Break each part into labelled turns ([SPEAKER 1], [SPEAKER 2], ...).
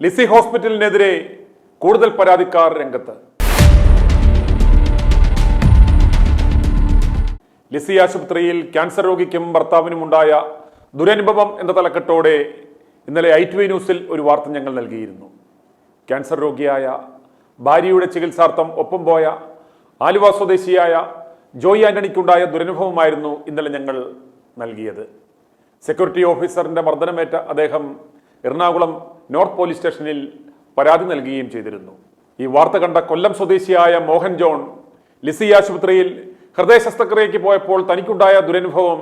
[SPEAKER 1] ലിസി ഹോസ്പിറ്റലിനെതിരെ കൂടുതൽ പരാതിക്കാർ രംഗത്ത്. ലിസി ആശുപത്രിയിൽ ക്യാൻസർ രോഗിക്കും ഭർത്താവിനുമുണ്ടായ ദുരനുഭവം എന്ന തലക്കെട്ടോടെ ഇന്നലെ ITV ന്യൂസിൽ ഒരു വാർത്ത ഞങ്ങൾ നൽകിയിരുന്നു. ക്യാൻസർ രോഗിയായ ഭാര്യയുടെ ചികിത്സാർത്ഥം ഒപ്പം പോയ ആലുവ സ്വദേശിയായ ജോയി ആന്റണിക്കുണ്ടായ ദുരനുഭവമായിരുന്നു ഇന്നലെ ഞങ്ങൾ നൽകിയത്. സെക്യൂരിറ്റി ഓഫീസറിന്റെ മർദ്ദനമേറ്റ അദ്ദേഹം എറണാകുളം നോർത്ത് പോലീസ് സ്റ്റേഷനിൽ പരാതി നൽകുകയും ചെയ്തിരുന്നു. ഈ വാർത്ത കണ്ട കൊല്ലം സ്വദേശിയായ മോഹൻ ജോൺ ലിസി ആശുപത്രിയിൽ ഹൃദയ ശസ്ത്രക്രിയയ്ക്ക് പോയപ്പോൾ തനിക്കുണ്ടായ ദുരനുഭവം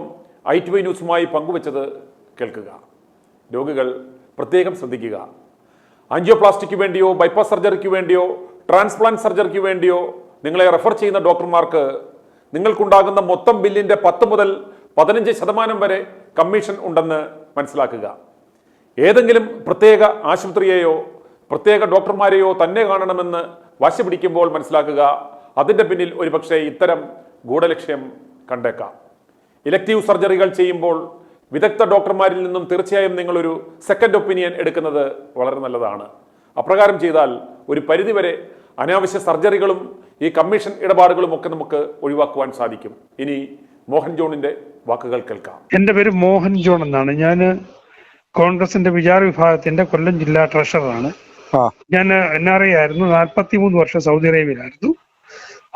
[SPEAKER 1] ITV ന്യൂസുമായി പങ്കുവച്ചത് കേൾക്കുക. രോഗികൾ പ്രത്യേകം ശ്രദ്ധിക്കുക. ആൻജിയോപ്ലാസ്റ്റിക്ക് വേണ്ടിയോ ബൈപ്പാസ് സർജറിക്ക് വേണ്ടിയോ ട്രാൻസ്പ്ലാന്റ് സർജറിക്ക് വേണ്ടിയോ നിങ്ങളെ റെഫർ ചെയ്യുന്ന ഡോക്ടർമാർക്ക് നിങ്ങൾക്കുണ്ടാകുന്ന മൊത്തം ബില്ലിന്റെ 10 മുതൽ 15% വരെ കമ്മീഷൻ ഉണ്ടെന്ന് മനസ്സിലാക്കുക. ഏതെങ്കിലും പ്രത്യേക ആശുപത്രിയെയോ പ്രത്യേക ഡോക്ടർമാരെയോ തന്നെ കാണണമെന്ന് വാശി പിടിക്കുമ്പോൾ മനസ്സിലാക്കുക, അതിൻ്റെ പിന്നിൽ ഒരുപക്ഷെ ഇത്തരം ഗൂഢലക്ഷ്യം കണ്ടേക്കാം. ഇലക്റ്റീവ് സർജറികൾ ചെയ്യുമ്പോൾ വിദഗ്ധ ഡോക്ടർമാരിൽ നിന്നും തീർച്ചയായും നിങ്ങളൊരു സെക്കൻഡ് ഒപ്പീനിയൻ എടുക്കുന്നത് വളരെ നല്ലതാണ്. അപ്രകാരം ചെയ്താൽ ഒരു പരിധിവരെ അനാവശ്യ സർജറികളും ഈ കമ്മീഷൻ ഇടപാടുകളും ഒക്കെ നമുക്ക് ഒഴിവാക്കുവാൻ സാധിക്കും. ഇനി മോഹൻ ജോണിന്റെ വാക്കുകൾ കേൾക്കാം.
[SPEAKER 2] എൻ്റെ പേര് മോഹൻ ജോൺ എന്നാണ്. ഞാൻ കോൺഗ്രസിന്റെ വിചാര വിഭാഗത്തിന്റെ കൊല്ലം ജില്ലാ ട്രഷററാണ്. ഞാൻ NRI ആയിരുന്നു. 43 വർഷം സൗദി അറേബ്യയിലായിരുന്നു.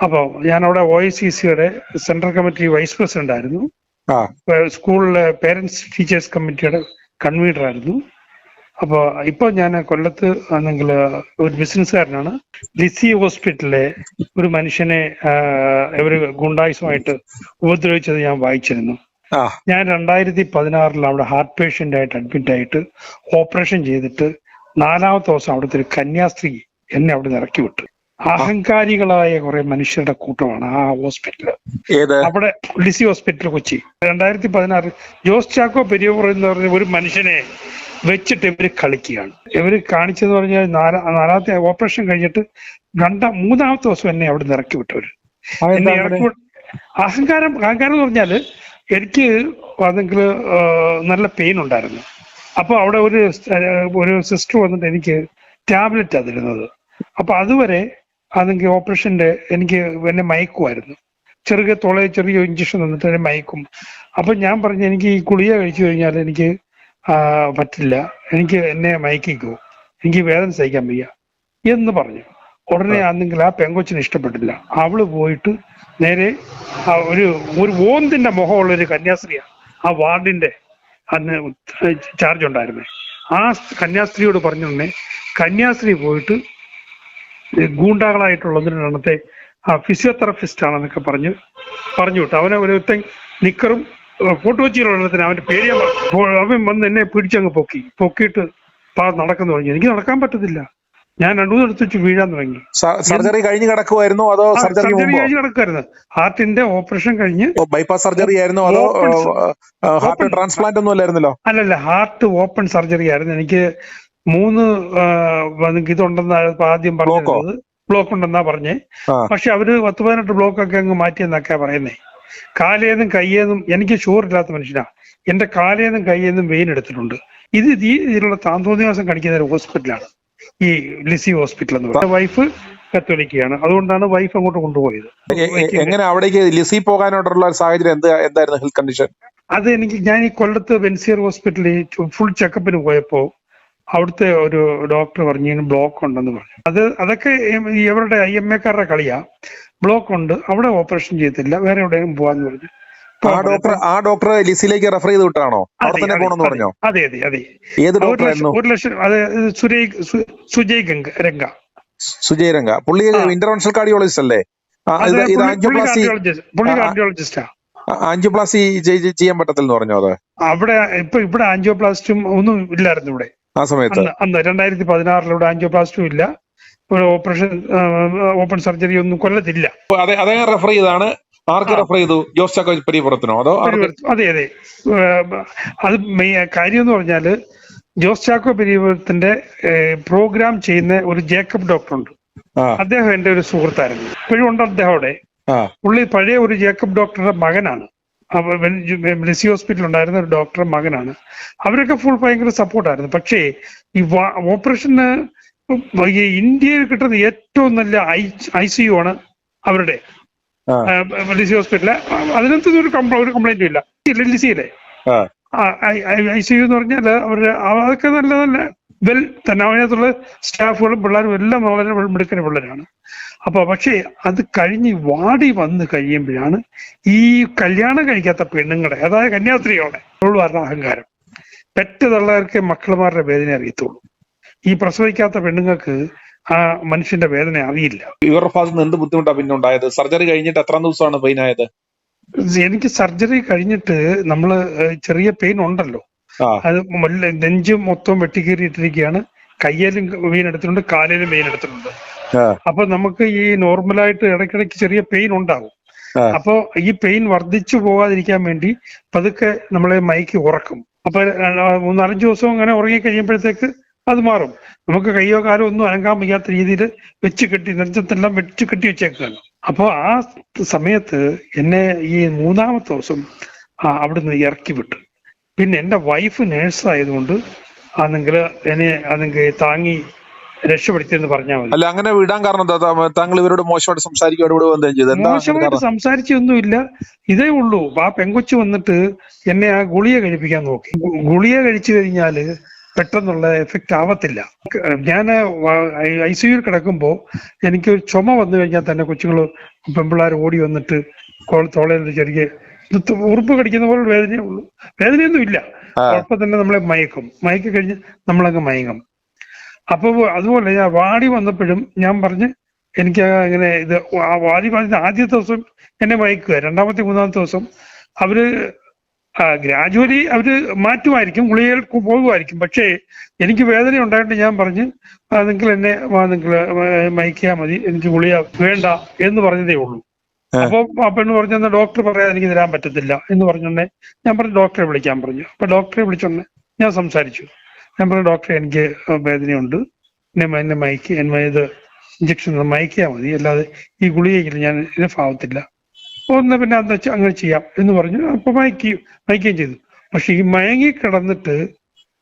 [SPEAKER 2] അപ്പോൾ ഞാൻ അവിടെ OICCയുടെ സെൻട്രൽ കമ്മിറ്റി വൈസ് പ്രസിഡന്റ് ആയിരുന്നു. സ്കൂളിലെ പേരൻസ് ടീച്ചേഴ്സ് കമ്മിറ്റിയുടെ കൺവീനർ ആയിരുന്നു. അപ്പോൾ ഇപ്പോൾ ഞാൻ കൊല്ലത്ത് ആണെങ്കിൽ ഒരു ബിസിനസ്സുകാരനാണ്. ലിസി ഹോസ്പിറ്റലിലെ ഒരു മനുഷ്യനെ ഇവർ ഗുണ്ടായുസമായിട്ട് ഉപദ്രവിച്ചത് ഞാൻ വായിച്ചിരുന്നു. ഞാൻ 2016 അവിടെ ഹാർട്ട് പേഷ്യന്റ് ആയിട്ട് അഡ്മിറ്റ് ആയിട്ട് ഓപ്പറേഷൻ ചെയ്തിട്ട് 4ാമത്തെ ദിവസം അവിടുത്തെ ഒരു കന്യാസ്ത്രീ എന്നെ അവിടെ നിന്ന് ഇറക്കി വിട്ടു. അഹങ്കാരികളായ കുറെ മനുഷ്യരുടെ കൂട്ടമാണ് ആ ഹോസ്പിറ്റല്. അവിടെ ലിസി ഹോസ്പിറ്റൽ കൊച്ചി. 2016 ജോസ് ചാക്കോ പെരിയപുറ എന്ന് പറഞ്ഞ ഒരു മനുഷ്യനെ വെച്ചിട്ട് ഇവര് കളിക്കുകയാണ്. ഇവര് കാണിച്ചെന്ന് പറഞ്ഞാൽ 4ാമത്തെ ഓപ്പറേഷൻ കഴിഞ്ഞിട്ട് 3ാമത്തെ ദിവസം എന്നെ അവിടെ നിന്ന് ഇറക്കി വിട്ടവര്. എന്നെ ഇറക്കി അഹങ്കാരം എന്ന് പറഞ്ഞാല് എനിക്ക് അതെങ്കിൽ നല്ല പെയിൻ ഉണ്ടായിരുന്നു. അപ്പൊ അവിടെ ഒരു സിസ്റ്റർ വന്നിട്ട് എനിക്ക് ടാബ്ലറ്റ് തരുന്നത്. അപ്പൊ അതുവരെ അതെങ്കിൽ ഓപ്പറേഷന്റെ എനിക്ക് എന്നെ മയക്കുമായിരുന്നു. ചെറിയ ഇഞ്ചക്ഷൻ തന്നിട്ട് എന്നെ മയക്കും. അപ്പൊ ഞാൻ പറഞ്ഞു, എനിക്ക് ഈ ഗുളിക കഴിച്ചു കഴിഞ്ഞാൽ എനിക്ക് പറ്റില്ല, എനിക്ക് എന്നെ മയക്കിക്കോ, എനിക്ക് വേദന സഹിക്കാൻ വയ്യ എന്ന് പറഞ്ഞു. ഉടനെ ആണെങ്കിൽ ആ പെങ്കൊച്ചിന് ഇഷ്ടപ്പെട്ടില്ല. അവള് പോയിട്ട് നേരെ ഒരു ഓന്തിന്റെ മുഖമുള്ള ഒരു കന്യാസ്ത്രീയാണ് ആ വാർഡിന്റെ അന്ന് ചാർജ് ഉണ്ടായിരുന്നത്. ആ കന്യാസ്ത്രീയോട് പറഞ്ഞു തന്നെ കന്യാസ്ത്രീ പോയിട്ട് ഗൂണ്ടാകളായിട്ടുള്ള ഒന്നിനത്തെ ഫിസിയോതെറാപ്പിസ്റ്റ് ആണെന്നൊക്കെ പറഞ്ഞു വിട്ടു. അവനെ ഒരുത്തൻ നിക്കറും ഫോട്ടോച്ചിയിലുള്ളതിന് അവന്റെ പേര് അവൻ വന്ന് എന്നെ പിടിച്ചങ്ങ് പൊക്കിയിട്ട് നടക്കുന്നു പറഞ്ഞു. എനിക്ക് നടക്കാൻ പറ്റത്തില്ല. ഞാൻ 2 എടുത്ത് വെച്ച് വീഴാൻ തുടങ്ങി.
[SPEAKER 3] സർജറി കഴിഞ്ഞ് കിടക്കുമായിരുന്നു അതോ സർജറി
[SPEAKER 2] കഴിഞ്ഞ് കിടക്കുമായിരുന്നു? ഹാർട്ടിന്റെ ഓപ്പറേഷൻ കഴിഞ്ഞ്.
[SPEAKER 3] ബൈപ്പാസ് സർജറി ആയിരുന്നു അതോ ഹാർട്ട് ട്രാൻസ്പ്ലാന്റ് ഒന്നും അല്ലായിരുന്നല്ലോ?
[SPEAKER 2] അല്ലല്ല, ഹാർട്ട് ഓപ്പൺ സർജറി ആയിരുന്നു. എനിക്ക് 3 ഇതുണ്ടെന്നാ ആദ്യം പറഞ്ഞത്. ബ്ലോക്ക് ഉണ്ടെന്നാ പറഞ്ഞേ. പക്ഷെ അവര് 10-18 ബ്ലോക്ക് ഒക്കെ അങ്ങ് മാറ്റിയെന്നൊക്കെയാ പറയുന്നേ. കാലേന്നും കയ്യേന്നും എനിക്ക് ഷുഗർ ഇല്ലാത്ത മനുഷ്യനാ. എന്റെ കാലേന്നും കയ്യേന്നും വെയിൻ എടുത്തിട്ടുണ്ട്. ഇതിലുള്ള താന്തോന്നിവാസം കാണിക്കുന്ന ഒരു ഹോസ്പിറ്റലാണ് ഈ ലിസി ഹോസ്പിറ്റൽ എന്ന് പറയുന്നത്. വൈഫ് കത്തോലിക്കയാണ്. അതുകൊണ്ടാണ് വൈഫ് അങ്ങോട്ട് കൊണ്ടുപോയത്.
[SPEAKER 3] എങ്ങനെ അവിടേക്ക് ലിസി പോകാനായിട്ടുള്ള സാഹചര്യം എന്തായിരുന്നു? ഹെൽത്ത് കണ്ടീഷൻ
[SPEAKER 2] അത് ഞാൻ ഈ കൊല്ലത്ത് വെൻസിയർ ഹോസ്പിറ്റലിൽ ഫുൾ ചെക്കപ്പിന് പോയപ്പോ അവിടുത്തെ ഒരു ഡോക്ടർ പറഞ്ഞു ബ്ലോക്ക് ഉണ്ടെന്ന് പറഞ്ഞു. അതൊക്കെ ഇവരുടെ IMA-കാരുടെ കളിയാ. ബ്ലോക്ക് ഉണ്ട്, അവിടെ ഓപ്പറേഷൻ ചെയ്തില്ല, വേറെ എവിടെയും പോവാന്ന് പറഞ്ഞു.
[SPEAKER 3] ആ ഡോക്ടർ ലിസിയിലേക്ക് റെഫർ ചെയ്ത് വിട്ടാണോ? പറഞ്ഞോ?
[SPEAKER 2] അതെ.
[SPEAKER 3] ഏത് ഡോക്ടറായിരുന്നു?
[SPEAKER 2] 1 ലക്ഷം. അത് സുജയ് രംഗ. പുള്ളി
[SPEAKER 3] ഇന്റർവെൻഷണൽ കാർഡിയോളജിസ്റ്റ് അല്ലേ?
[SPEAKER 2] കാർഡിയോളജിസ്റ്റാ.
[SPEAKER 3] ആൻജിയോപ്ലാസ്റ്റി ചെയ്യാൻ പറ്റത്തില്ലെന്ന് പറഞ്ഞോ? അത്
[SPEAKER 2] അവിടെ ഇവിടെ ആൻജിയോപ്ലാസ്റ്റും ഒന്നും ഇല്ലായിരുന്നു ഇവിടെ
[SPEAKER 3] ആ സമയത്ത്.
[SPEAKER 2] അന്ന് 2016 ഇവിടെ ആൻജിയോപ്ലാസ്റ്റും ഇല്ല, ഓപ്പൺ സർജറി ഒന്നും കൊല്ലത്തില്ല.
[SPEAKER 3] അതേ റെഫർ ചെയ്താണ്. ആർക്ക് റെഫർ ചെയ്തു? ജോസ് ചാക്കോ പെരിയപുറത്തിനോ അതോ?
[SPEAKER 2] അതെ. അത് കാര്യം എന്ന് പറഞ്ഞാല് ജോസ് ചാക്കോ പെരിയപുരത്തിന്റെ പ്രോഗ്രാം ചെയ്യുന്ന ഒരു ജേക്കബ് ഡോക്ടർ ഉണ്ട്. അദ്ദേഹം എന്റെ ഒരു സുഹൃത്തായിരുന്നു. ഇപ്പോഴും ഉണ്ട് അദ്ദേഹം അവിടെ. പുള്ളി പഴയ ഒരു ജേക്കബ് ഡോക്ടറുടെ മകനാണ്. ലിസി ഹോസ്പിറ്റലിൽ ഉണ്ടായിരുന്ന ഒരു ഡോക്ടറുടെ മകനാണ്. അവരൊക്കെ ഫുൾ ഭയങ്കര സപ്പോർട്ടായിരുന്നു. പക്ഷേ ഈ ഓപ്പറേഷന് ഈ ഇന്ത്യയിൽ കിട്ടുന്ന ഏറ്റവും നല്ല ICU ആണ് അവരുടെ ലിസി ഹോസ്പിറ്റല്. അതിനകത്ത് ഒരു കംപ്ലൈന്റും ഇല്ല. ലിസിയിലെ ICU എന്ന് പറഞ്ഞാൽ അവരുടെ അതൊക്കെ നല്ല നല്ല തന്നെ അതിനകത്തുള്ള സ്റ്റാഫുകളും പിള്ളേരും എല്ലാം വളരെ മിടുക്കന പിള്ളേരാണ്. പക്ഷേ അത് കഴിഞ്ഞ് വാടി വന്ന് കഴിയുമ്പോഴാണ് ഈ കല്യാണം കഴിക്കാത്ത പെണ്ണുങ്ങളെ, അതായത് കന്യാസ്ത്രീകളെ പറഞ്ഞ അഹങ്കാരം. പെറ്റ തള്ളവർക്ക് മക്കളുമാരുടെ വേദന അറിയത്തുള്ളൂ. ഈ പ്രസവിക്കാത്ത പെണ്ണുങ്ങൾക്ക് ആ മനുഷ്യന്റെ വേദന അറിയില്ല.
[SPEAKER 3] ഇവരുടെ ഭാഗത്ത് നിന്ന് എന്ത് ബുദ്ധിമുട്ടാണ് പിന്നെ ഉണ്ടായത്? സർജറി കഴിഞ്ഞിട്ട് എത്ര ദിവസമാണ് പെയിൻ ആയത്?
[SPEAKER 2] എനിക്ക് സർജറി കഴിഞ്ഞിട്ട് നമ്മള് ചെറിയ പെയിൻ ഉണ്ടല്ലോ, അത് നെഞ്ച് മൊത്തം വെട്ടിക്കേറിയിട്ടിരിക്കുകയാണ്. കയ്യിലും വെയിൻ എടുത്തിട്ടുണ്ട്, കാലിലും വെയിൻ എടുത്തിട്ടുണ്ട്. അപ്പൊ നമുക്ക് ഈ നോർമലായിട്ട് ഇടയ്ക്കിടയ്ക്ക് ചെറിയ പെയിൻ ഉണ്ടാകും. അപ്പൊ ഈ പെയിൻ വർദ്ധിച്ചു പോകാതിരിക്കാൻ വേണ്ടി പതുക്കെ നമ്മളെ മയക്കി ഉറക്കും. അപ്പൊ 3-4 ദിവസം അങ്ങനെ ഉറങ്ങി കഴിയുമ്പോഴത്തേക്ക് അത് മാറും. നമുക്ക് കയ്യോ കാലോ ഒന്നും അനങ്ങാൻ വയ്യാത്ത രീതിയിൽ വെച്ച് കെട്ടി, നെഞ്ചത്തെല്ലാം വെച്ച് കെട്ടി വെച്ചേക്കാണ്. അപ്പോൾ ആ സമയത്ത് എന്നെ ഈ 3-ാമത്തെ ദിവസം അവിടുന്ന് ഇറക്കി വിട്ടു. പിന്നെ എന്റെ വൈഫ് നേഴ്സായതുകൊണ്ട് എന്നെ താങ്ങി രക്ഷപ്പെടുത്തിയെന്ന് പറഞ്ഞാൽ മതി.
[SPEAKER 3] അല്ല, അങ്ങനെ വിടാൻ കാരണം താങ്കൾ ഇവരോട് മോശമായിട്ട്
[SPEAKER 2] മോശമായിട്ട് സംസാരിച്ചൊന്നുമില്ല. ഇതേ ഉള്ളൂ, ആ പെങ്കൊച്ചു വന്നിട്ട് എന്നെ ആ ഗുളിക കഴിപ്പിക്കാൻ നോക്കി. ഗുളിക കഴിച്ചു കഴിഞ്ഞാല് പെട്ടെന്നുള്ള എഫക്റ്റ് ആവത്തില്ല. ഞാൻ ICU കിടക്കുമ്പോൾ എനിക്ക് ചുമ വന്നു കഴിഞ്ഞാൽ തന്നെ കൊച്ചുങ്ങള് പെമ്പിള്ളാർ ഓടി വന്നിട്ട് തോളയിൽ ചെറിയ ഉറുപ്പ് കടിക്കുന്ന പോലെ വേദനയേ ഉള്ളൂ. വേദനയൊന്നും ഇല്ല. അപ്പൊ തന്നെ നമ്മളെ മയക്കി കഴിഞ്ഞ് നമ്മളങ്ങ് മയങ്ങും. അപ്പൊ അതുപോലെ ഞാൻ വാടി വന്നപ്പോഴും ഞാൻ പറഞ്ഞ് എനിക്ക് ഇങ്ങനെ ഇത് വാടി പറഞ്ഞ ആദ്യത്തെ ദിവസം എന്നെ മയക്കുക, 2-ാമത്തെ 3-ാമത്തെ ദിവസം അവര് ഗ്രാജുവലി അവര് മാറ്റുമായിരിക്കും, ഗുളികയിൽ പോകുമായിരിക്കും. പക്ഷേ എനിക്ക് വേദന ഉണ്ടായിട്ട് ഞാൻ പറഞ്ഞ് നിങ്ങൾ എന്നെ നിങ്ങൾ മയക്കിയാൽ മതി, എനിക്ക് ഗുളിക വേണ്ട എന്ന് പറഞ്ഞതേ ഉള്ളൂ. അപ്പൊ ആ പെണ്ണ് പറഞ്ഞ ഡോക്ടർ പറയാതെ എനിക്ക് തരാൻ പറ്റത്തില്ല എന്ന് പറഞ്ഞോണ്ടേ ഞാൻ പറഞ്ഞു ഡോക്ടറെ വിളിക്കാൻ പറഞ്ഞു. അപ്പൊ ഡോക്ടറെ വിളിച്ചോണ്ടേ ഞാൻ സംസാരിച്ചു. ഞാൻ പറഞ്ഞു ഡോക്ടറെ എനിക്ക് വേദനയുണ്ട്, എന്നെ മയക്കി ഇത് ഇഞ്ചക്ഷൻ മയക്കിയാൽ മതി, അല്ലാതെ ഈ ഗുളികയിൽ ഞാൻ ആവത്തില്ല. പിന്നെ എന്താ വെച്ചാൽ അങ്ങനെ ചെയ്യാം എന്ന് പറഞ്ഞു. അപ്പൊ മയക്കുകയും ചെയ്തു. പക്ഷെ ഈ മയങ്ങി കിടന്നിട്ട്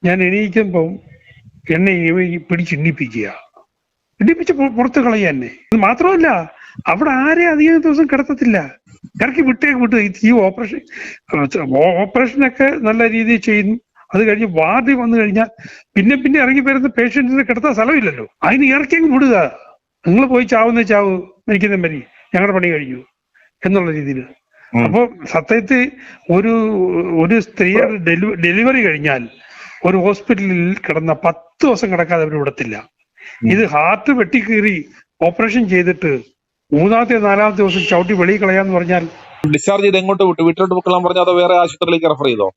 [SPEAKER 2] ഞാൻ എണീക്കുമ്പോൾ എന്നെ ഇടിപ്പിച്ച് പുറത്ത് കളയുക എന്നെ. ഇത് മാത്രമല്ല, അവിടെ ആരെയും അധികം ദിവസം കിടത്തത്തില്ല, ഇറക്കി വിട്ട് ഈ ഓപ്പറേഷനൊക്കെ നല്ല രീതിയിൽ ചെയ്യുന്നു. അത് കഴിഞ്ഞ് വാർഡിൽ വന്നു കഴിഞ്ഞാൽ പിന്നെ ഇറങ്ങി വരുന്ന പേഷ്യൻസിനെ കിടത്താൻ സ്ഥലമില്ലല്ലോ, അതിന് ഇറക്കി അങ്ങ് വിടുക. നിങ്ങൾ പോയി ചാവുന്ന ചാവ്, മരിക്കുന്ന മരി, ഞങ്ങളുടെ പണി കഴിഞ്ഞു എന്നുള്ള രീതിയിൽ. അപ്പൊ സത്യത്തിൽ ഒരു സ്ത്രീയുടെ ഡെലിവറി കഴിഞ്ഞാൽ ഒരു ഹോസ്പിറ്റലിൽ കിടന്ന 10 ദിവസം കിടക്കാതെ അവർ വിടത്തില്ല. ഇത് ഹാർട്ട് വെട്ടിക്കീറി ഓപ്പറേഷൻ ചെയ്തിട്ട് 3-ാമത്തെ 4-ാമത്തെ ദിവസം ചവിട്ടി വെളിയിൽ കളയാന്ന് പറഞ്ഞാൽ
[SPEAKER 3] ഡിസ്ചാർജ് ചെയ്ത് എങ്ങോട്ട് വിട്ടു? വീട്ടിലോട്ട് പൊക്കളാൻ പറഞ്ഞാൽ അതോ വേറെ ആശുപത്രിയിലേക്ക് റെഫർ ചെയ്തോ?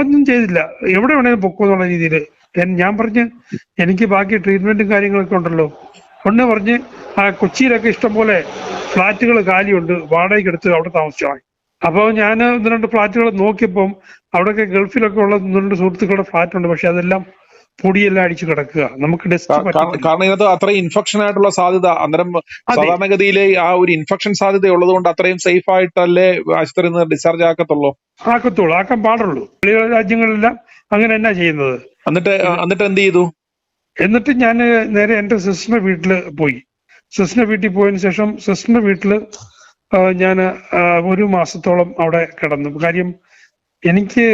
[SPEAKER 2] ഒന്നും ചെയ്തില്ല, എവിടെ വേണേലും പൊക്കോ എന്നുള്ള രീതിയിൽ ഞാൻ പറഞ്ഞ് എനിക്ക് ബാക്കി ട്രീറ്റ്മെന്റും കാര്യങ്ങളൊക്കെ ഉണ്ടല്ലോ. ഒന്ന് പറഞ്ഞ് കൊച്ചിയിലൊക്കെ ഇഷ്ടംപോലെ ഫ്ലാറ്റുകൾ കാലിയുണ്ട്, വാടകയ്ക്ക് എടുത്ത് അവിടെ താമസിച്ചാൽ. അപ്പോൾ ഞാൻ 1-2 ഫ്ലാറ്റുകൾ നോക്കിയപ്പം അവിടെയൊക്കെ ഗൾഫിലൊക്കെ ഉള്ള 1-2 സുഹൃത്തുക്കളുടെ ഫ്ലാറ്റ് ഉണ്ട്. പക്ഷെ അതെല്ലാം പൊടിയെല്ലാം അടിച്ചു കിടക്കുക. നമുക്ക്
[SPEAKER 3] കാരണം ഇതിനകത്ത് അത്രയും ഇൻഫെക്ഷൻ ആയിട്ടുള്ള സാധ്യത, അന്നേരം സാധാരണഗതിയിലെ ആ ഒരു ഇൻഫെക്ഷൻ സാധ്യത ഉള്ളത് കൊണ്ട് അത്രയും സേഫ് ആയിട്ടല്ലേ ആശുപത്രിയിൽ നിന്ന് ഡിസ്ചാർജ് ആക്കത്തുള്ളൂ,
[SPEAKER 2] ആക്കാൻ പാടുള്ളൂ. വെളിയിലെ രാജ്യങ്ങളെല്ലാം അങ്ങനെ തന്നെ ചെയ്യുന്നത്.
[SPEAKER 3] എന്നിട്ട് എന്ത് ചെയ്തു?
[SPEAKER 2] എന്നിട്ട് ഞാൻ നേരെ എന്റെ സിസ്റ്ററിന്റെ വീട്ടിൽ പോയി. സിസ്റ്ററിന്റെ വീട്ടിൽ പോയതിനു ശേഷം സിസ്റ്ററിന്റെ വീട്ടില് ഞാൻ 1 മാസത്തോളം അവിടെ കിടന്നു. കാര്യം എനിക്ക്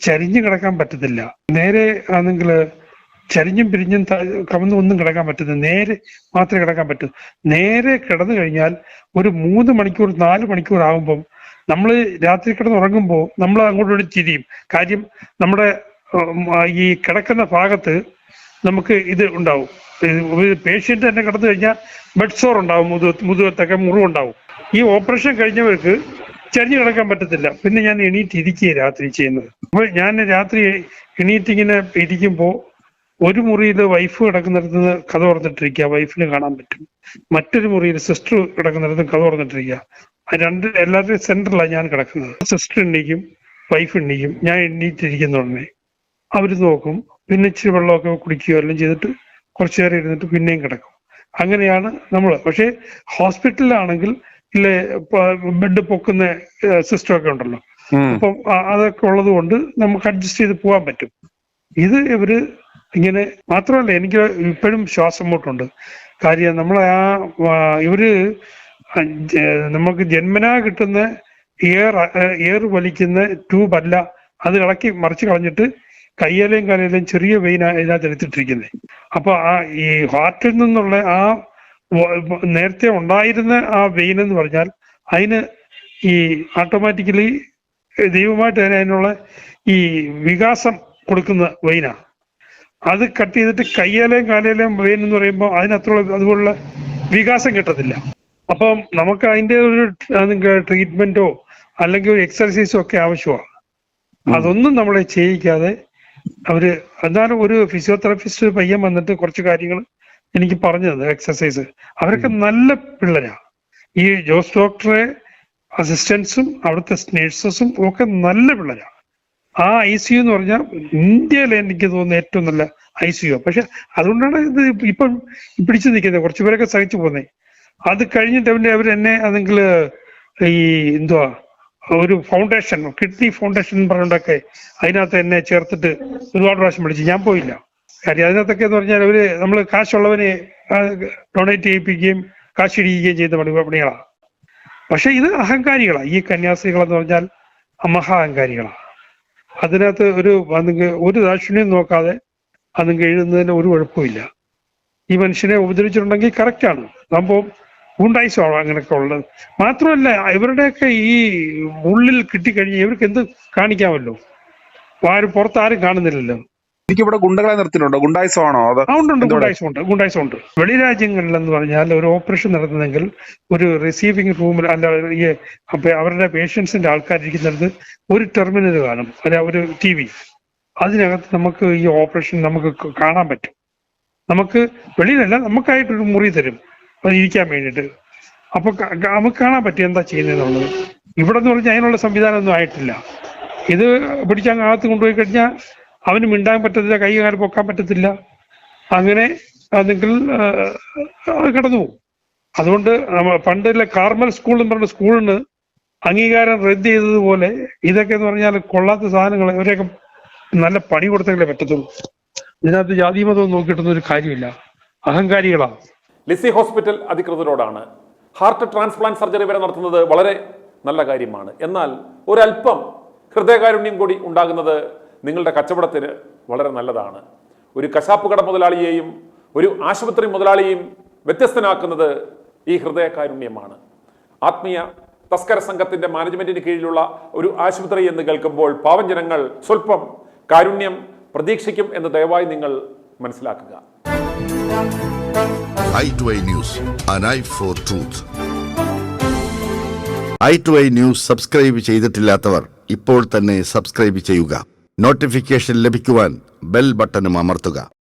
[SPEAKER 2] ചരിഞ്ഞു കിടക്കാൻ പറ്റത്തില്ല. നേരെ ആണെങ്കിൽ ചരിഞ്ഞും പിരിഞ്ഞും കവന്നും ഒന്നും കിടക്കാൻ പറ്റുന്നില്ല, നേരെ മാത്രമേ കിടക്കാൻ പറ്റൂ. നേരെ കിടന്നു കഴിഞ്ഞാൽ ഒരു 3 മണിക്കൂർ 4 മണിക്കൂർ ആകുമ്പം നമ്മൾ രാത്രി കിടന്ന് ഉറങ്ങുമ്പോൾ നമ്മൾ അങ്ങോട്ട് തിരിയും. കാര്യം നമ്മുടെ ഈ കിടക്കുന്ന ഭാഗത്ത് നമുക്ക് ഇത് ഉണ്ടാവും. പേഷ്യന്റ് തന്നെ കിടന്നു കഴിഞ്ഞാൽ ബെഡ് സോർ ഉണ്ടാവും, മുതുകത്തൊക്കെ മുറിവുണ്ടാവും. ഈ ഓപ്പറേഷൻ കഴിഞ്ഞവർക്ക് ചരിഞ്ഞു കിടക്കാൻ പറ്റത്തില്ല. പിന്നെ ഞാൻ എണീറ്റിരിക്കുക രാത്രി ചെയ്യുന്നത്. അപ്പൊ ഞാൻ രാത്രി എണീറ്റിങ്ങനെ ഇരിക്കുമ്പോൾ ഒരു മുറിയിൽ വൈഫ് കിടക്കുന്നിടത്ത് കഥ തുറന്നിട്ടിരിക്കുക, വൈഫിന് കാണാൻ പറ്റും. മറ്റൊരു മുറിയിൽ സിസ്റ്റർ കിടക്കുന്നിടത്ത് കഥ തുറന്നിട്ടിരിക്കുക. എല്ലാവരുടെയും സെന്ററിലാണ് ഞാൻ കിടക്കുന്നത്. സിസ്റ്റർ എണ്ണീക്കും, വൈഫ് എണ്ണീക്കും. ഞാൻ എണ്ണീറ്റിരിക്കുന്ന ഉടനെ അവര് നോക്കും. പിന്നെ ഇച്ചിരി വെള്ളമൊക്കെ കുടിക്കുകയോ എല്ലാം ചെയ്തിട്ട് കുറച്ചു നേരം ഇരുന്നിട്ട് പിന്നെയും കിടക്കും. അങ്ങനെയാണ് നമ്മൾ. പക്ഷെ ഹോസ്പിറ്റലിലാണെങ്കിൽ ഇല്ലേ ബെഡ് പൊക്കുന്ന സിസ്റ്റം ഒക്കെ ഉണ്ടല്ലോ, അപ്പം അതൊക്കെ ഉള്ളത് കൊണ്ട് നമുക്ക് അഡ്ജസ്റ്റ് ചെയ്ത് പോകാൻ പറ്റും. ഇത് ഇവര് ഇങ്ങനെ മാത്രമല്ല, എനിക്ക് ഇപ്പോഴും ശ്വാസം മുട്ടുണ്ട്. കാര്യം നമ്മളെ ഇവര് നമുക്ക് ജന്മനാ കിട്ടുന്ന എയർ വലിക്കുന്ന ട്യൂബല്ല, അത് ഇളക്കി മറിച്ച് കളഞ്ഞിട്ട് കയ്യിലെയും കാലിലെയും ചെറിയ വെയിൻ അതിനകത്ത് എടുത്തിട്ടിരിക്കുന്നത്. അപ്പൊ ഈ ഹാർട്ടിൽ നിന്നുള്ള നേരത്തെ ഉണ്ടായിരുന്ന ആ വെയിൻ എന്ന് പറഞ്ഞാൽ അതിന് ഈ ഓട്ടോമാറ്റിക്കലി ദൈവമായിട്ട് തന്നെ അതിനുള്ള ഈ വികാസം കൊടുക്കുന്ന വെയിനാ. അത് കട്ട് ചെയ്തിട്ട് കയ്യിലെയും കാലിലെയും വെയിൻ എന്ന് പറയുമ്പോൾ അതിനത്ര അതുപോലുള്ള വികാസം കിട്ടത്തില്ല. അപ്പം നമുക്ക് അതിന്റെ ഒരു ട്രീറ്റ്മെന്റോ അല്ലെങ്കിൽ ഒരു എക്സർസൈസോ ഒക്കെ ആവശ്യമാണ്. അതൊന്നും നമ്മളെ ചെയ്യിക്കാതെ അവര് എന്നാലും ഒരു ഫിസിയോതെറാപ്പിസ്റ്റ് പയ്യൻ വന്നിട്ട് കുറച്ച് കാര്യങ്ങൾ എനിക്ക് പറഞ്ഞു തന്നു, എക്സർസൈസ്. അവരൊക്കെ നല്ല പിള്ളേരാ. ഈ ജോസ് ഡോക്ടറെ അസിസ്റ്റൻസും അവിടുത്തെ നേഴ്സസും ഒക്കെ നല്ല പിള്ളേരാ. ആ ICU എന്ന് പറഞ്ഞാൽ ഇന്ത്യയിലെ എനിക്ക് തോന്നുന്ന ഏറ്റവും നല്ല ICU. പക്ഷെ അതുകൊണ്ടാണ് ഇത് ഇപ്പം പിടിച്ചു നിൽക്കുന്നത്. കുറച്ചുപേരൊക്കെ സഹിച്ചു പോകുന്നത്. അത് കഴിഞ്ഞിട്ട് അവരെന്നെ അതെങ്കിൽ ഈ എന്തുവാ ഒരു ഫൗണ്ടേഷൻ, കിഡ്നി ഫൗണ്ടേഷൻ പറഞ്ഞിട്ടൊക്കെ അതിനകത്ത് എന്നെ ചേർത്തിട്ട് ഒരുപാട് പ്രാവശ്യം വിളിച്ചു. ഞാൻ പോയില്ല. കാര്യം അതിനകത്തൊക്കെ എന്ന് പറഞ്ഞാൽ നമ്മൾ കാശുള്ളവനെ ഡൊണേറ്റ് ചെയ്യിപ്പിക്കുകയും കാശ് ഇടിക്കുകയും ചെയ്യുന്ന പണികളാണ്. പക്ഷെ ഇത് അഹങ്കാരികളാണ്. ഈ കന്യാസ്ത്രീകളെന്ന് പറഞ്ഞാൽ മഹാ അഹങ്കാരികളാണ്. അതിനകത്ത് ഒരു ദാക്ഷിണ്യം നോക്കാതെ അതുങ്ങൾക്ക് എഴുതുന്നതിന് ഒരു കുഴപ്പമില്ല. ഈ മനുഷ്യനെ ഉപദ്രവിച്ചിട്ടുണ്ടെങ്കിൽ കറക്റ്റാണ്. സംഭവം ഗുണ്ടായിസമാണ് അങ്ങനെയൊക്കെ ഉള്ളത്. മാത്രമല്ല ഇവരുടെയൊക്കെ ഈ ഉള്ളിൽ കിട്ടിക്കഴിഞ്ഞ് ഇവർക്ക് എന്ത് കാണിക്കാമല്ലോ, പുറത്ത് ആരും കാണുന്നില്ലല്ലോ.
[SPEAKER 3] എനിക്കിവിടെ ഗുണ്ടകളെ നിർത്തിയിട്ടുണ്ടോ? ഗുണ്ടായിസമാണോ?
[SPEAKER 2] ഉണ്ട്, ഗുണ്ടായിസം ഉണ്ട്. വെളിരാജ്യങ്ങളിലെന്ന് പറഞ്ഞാൽ ഒരു ഓപ്പറേഷൻ നടത്തുന്നെങ്കിൽ ഒരു റിസീവിംഗ് റൂമിൽ അല്ല, അവരുടെ പേഷ്യൻസിന്റെ ആൾക്കാരിരിക്കുന്നിടത്ത് ഒരു ടെർമിനൽ കാണും, ഒരു TV. അതിനകത്ത് നമുക്ക് ഈ ഓപ്പറേഷൻ നമുക്ക് കാണാൻ പറ്റും. നമുക്ക് വെളിയിലല്ല, നമുക്കായിട്ടൊരു മുറി തരും അത് ഇരിക്കാൻ വേണ്ടിയിട്ട്. അപ്പൊ നമുക്ക് കാണാൻ പറ്റും എന്താ ചെയ്യുന്നതെന്നുള്ളത്. ഇവിടെ എന്ന് പറഞ്ഞാൽ അതിനുള്ള സംവിധാനമൊന്നും ആയിട്ടില്ല. ഇത് പിടിച്ചാൽ അകത്ത് കൊണ്ടുപോയി കഴിഞ്ഞാൽ അവന് മിണ്ടാൻ പറ്റത്തില്ല, കൈ കാലം പൊക്കാൻ പറ്റത്തില്ല. അങ്ങനെ അതെങ്കിൽ കിടന്നു പോകും. അതുകൊണ്ട് പണ്ടില്ല കാർമൽ സ്കൂൾ എന്ന് പറഞ്ഞ സ്കൂളിന് അംഗീകാരം റദ്ദ് ചെയ്തതുപോലെ ഇതൊക്കെ എന്ന് പറഞ്ഞാൽ കൊള്ളാത്ത സാധനങ്ങൾ ഇവരെയൊക്കെ നല്ല പണി കൊടുത്തെങ്കിലേ പറ്റത്തുള്ളൂ. ഇതിനകത്ത് ജാതി മതവും നോക്കിയിട്ടൊന്നും ഒരു കാര്യമില്ല. അഹങ്കാരികളാണ്.
[SPEAKER 1] ലിസി ഹോസ്പിറ്റൽ അധികൃതരോടാണ്. ഹാർട്ട് ട്രാൻസ്പ്ലാന്റ് സർജറി വരെ നടത്തുന്നത് വളരെ നല്ല കാര്യമാണ്. എന്നാൽ ഒരല്പം ഹൃദയകാരുണ്യം കൂടി ഉണ്ടാകുന്നത് നിങ്ങളുടെ കച്ചവടത്തിന് വളരെ നല്ലതാണ്. ഒരു കശാപ്പ് കട മുതലാളിയെയും ഒരു ആശുപത്രി മുതലാളിയെയും വ്യത്യസ്തനാക്കുന്നത് ഈ ഹൃദയകാരുണ്യമാണ്. ആത്മീയ തസ്കര സംഘത്തിന്റെ മാനേജ്മെന്റിന് കീഴിലുള്ള ഒരു ആശുപത്രി എന്ന് കേൾക്കുമ്പോൾ പാവം ജനങ്ങൾ സ്വല്പം കാരുണ്യം പ്രതീക്ഷിക്കും എന്ന് ദയവായി നിങ്ങൾ മനസ്സിലാക്കുക.
[SPEAKER 4] i2i News, an eye for truth. i2i News subscribe ചെയ്തിട്ടില്ലാത്തവർ ഇപ്പോൾ തന്നെ സബ്സ്ക്രൈബ് ചെയ്യുക. നോട്ടിഫിക്കേഷൻ ലഭിക്കുവാൻ ബെൽ ബട്ടണും അമർത്തുക.